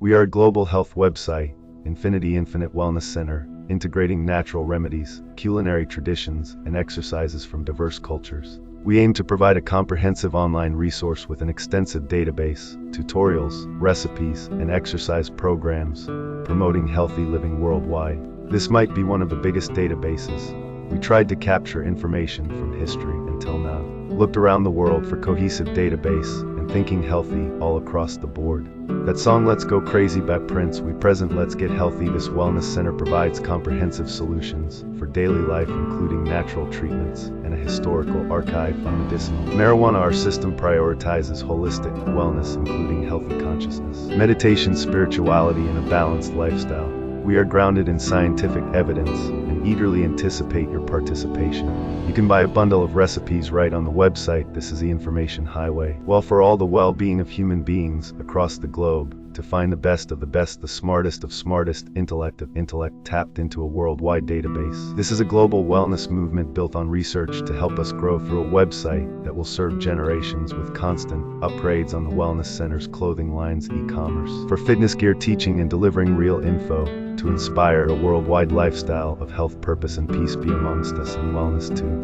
We are a global health website, Infinity Infinite Wellness Center, integrating natural remedies, culinary traditions, and exercises from diverse cultures. We aim to provide a comprehensive online resource with an extensive database, tutorials, recipes, and exercise programs, promoting healthy living worldwide. This might be one of the biggest databases. We tried to capture information from history until now. Looked around the world for cohesive database and thinking healthy all across the board. That song Let's Go Crazy by Prince, we present Let's Get Healthy. This wellness center provides comprehensive solutions for daily life, including natural treatments and a historical archive on medicinal marijuana. Our system prioritizes holistic wellness, including healthy consciousness, meditation, spirituality, and a balanced lifestyle. We are grounded in scientific evidence and eagerly anticipate your participation. You can buy a bundle of recipes right on the website. This is the information highway. Well, for all the well-being of human beings across the globe, to find the best of the best, the smartest of smartest, intellect of intellect, tapped into a worldwide database. This is a global wellness movement built on research to help us grow through a website that will serve generations, with constant upgrades on the wellness center's clothing lines, e-commerce, for fitness gear, teaching and delivering real info to inspire a worldwide lifestyle of health, purpose, and peace be amongst us, and wellness too.